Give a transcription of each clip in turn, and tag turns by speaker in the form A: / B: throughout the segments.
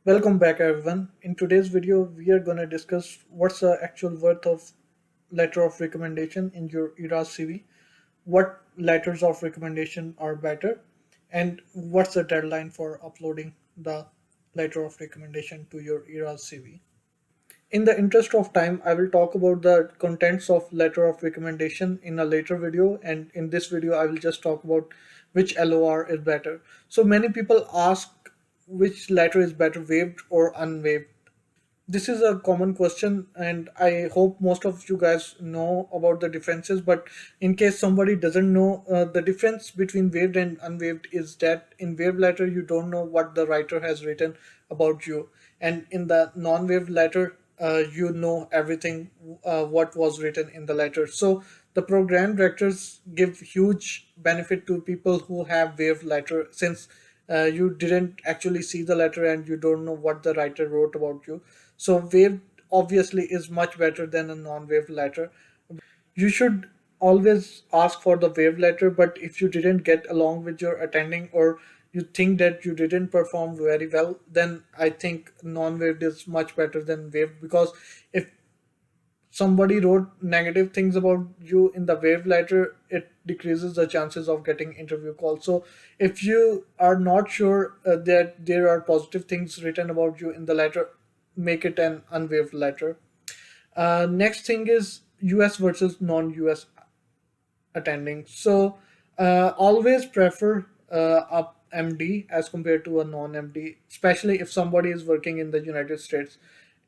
A: Welcome back everyone. In today's video, we are going to discuss what's the actual worth of letter of recommendation in your ERAS CV, what letters of recommendation are better, and what's the deadline for uploading the letter of recommendation to your ERAS CV. In the interest of time, I will talk about the contents of letter of recommendation in a later video, and in this video I will just talk about which LOR is better. So many people ask which letter is better, waived or unwaived. This is a common question, and I hope most of you guys know about the differences. But in case somebody doesn't know, the difference between waived and unwaived is that in waived letter you don't know what the writer has written about you, and in the non-waived letter you know everything what was written in the letter. So the program directors give huge benefit to people who have waived letter, since you didn't actually see the letter and you don't know what the writer wrote about you. So waived obviously is much better than a non-waived letter. You should always ask for the waived letter, but if you didn't get along with your attending, or you think that you didn't perform very well, then I think non-waived is much better than waived, because if somebody wrote negative things about you in the wave letter, it decreases the chances of getting interview calls. So if you are not sure that there are positive things written about you in the letter, make it an unwaived letter. Next thing is US versus non-US attending. So always prefer a MD as compared to a non-MD, especially if somebody is working in the United States.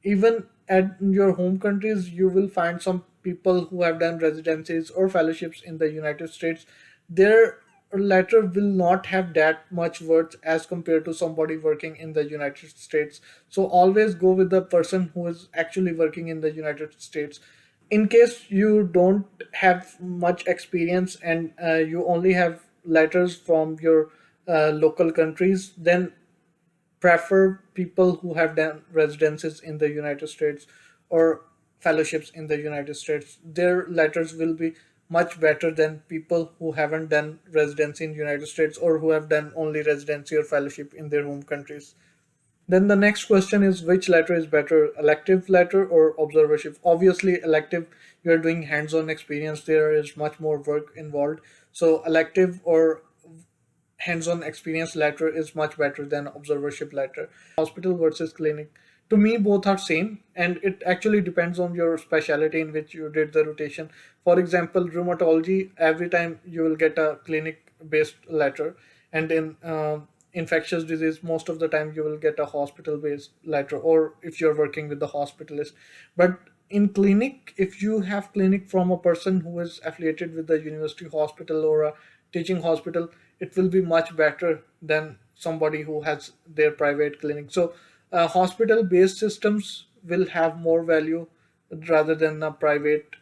A: Even at your home countries, you will find some people who have done residencies or fellowships in the United States. Their letter will not have that much worth as compared to somebody working in the United States. So always go with the person who is actually working in the United States. In case you don't have much experience and you only have letters from your local countries, then prefer people who have done residences in the United States or fellowships in the United States. Their letters will be much better than people who haven't done residency in United States, or who have done only residency or fellowship in their home countries. Then the next question is, which letter is better, elective letter or observership? Obviously, elective, you're doing hands-on experience, there is much more work involved. So elective or hands-on experience letter is much better than observership letter. Hospital versus clinic. To me, both are same, and it actually depends on your specialty in which you did the rotation. For example, rheumatology, every time you will get a clinic-based letter, and in infectious disease, most of the time you will get a hospital-based letter, or if you're working with the hospitalist. But in clinic, if you have clinic from a person who is affiliated with the university hospital or a teaching hospital, it will be much better than somebody who has their private clinic. So hospital based systems will have more value rather than a private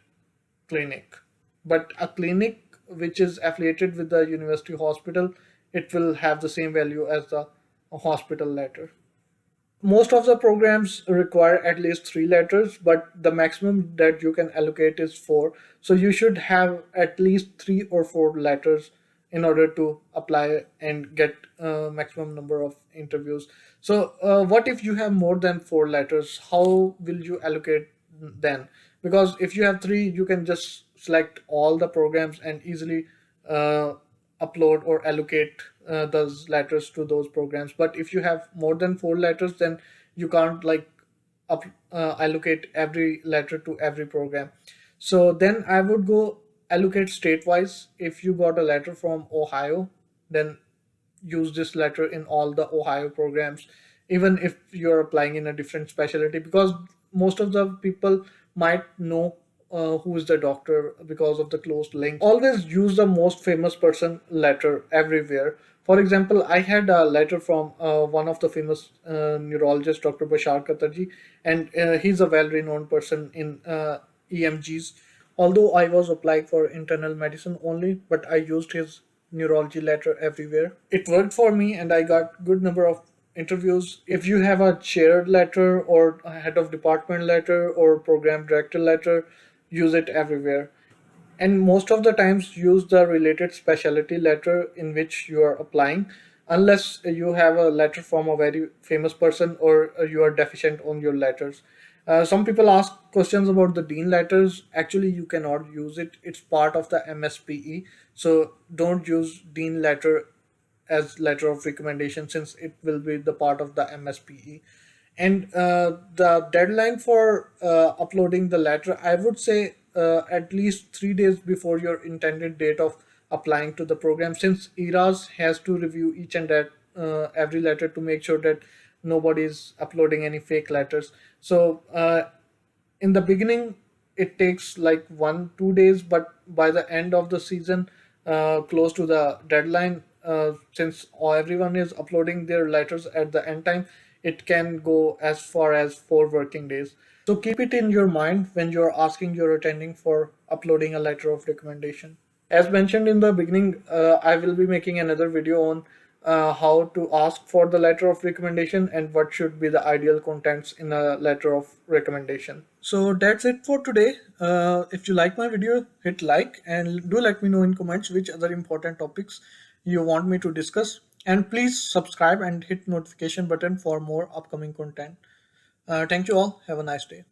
A: clinic. But a clinic which is affiliated with the university hospital, it will have the same value as the hospital letter. Most of the programs require at least three letters, but the maximum that you can allocate is four. So you should have at least three or four letters in order to apply and get maximum number of interviews. So what if you have more than four letters? How will you allocate then? Because if you have three, you can just select all the programs and easily uh, upload or allocate those letters to those programs. But if you have more than four letters, then you can't like allocate every letter to every program. So then I would go allocate state wise. If you got a letter from Ohio, then use this letter in all the Ohio programs, even if you're applying in a different specialty, because most of the people might know who is the doctor because of the close link. Always use the most famous person letter everywhere. For example, I had a letter from one of the famous neurologist, Dr. Bashar Katarji, and he's a well-renowned person in EMGs. Although I was applying for internal medicine only, but I used his neurology letter everywhere. It worked for me and I got good number of interviews. If you have a shared letter or a head of department letter or program director letter, use it everywhere. And most of the times use the related specialty letter in which you are applying. unless you have a letter from a very famous person or you are deficient on your letters. Some people ask questions about the dean letters. Actually, you cannot use it. It's part of the MSPE. So don't use dean letter as letter of recommendation, since it will be the part of the MSPE. And the deadline for uploading the letter, I would say at least 3 days before your intended date of applying to the program, since eras has to review each and every letter to make sure that nobody is uploading any fake letters. So in the beginning it takes like 1 2 days, but by the end of the season, close to the deadline, since everyone is uploading their letters at the end time, it can go as far as 4 working days. So keep it in your mind when you're asking your attending for uploading a letter of recommendation. As mentioned in the beginning, I will be making another video on how to ask for the letter of recommendation and what should be the ideal contents in a letter of recommendation. So that's it for today. If you like my video, hit like and do let me know in comments which other important topics you want me to discuss. And please subscribe and hit notification button for more upcoming content. Thank you all. Have a nice day.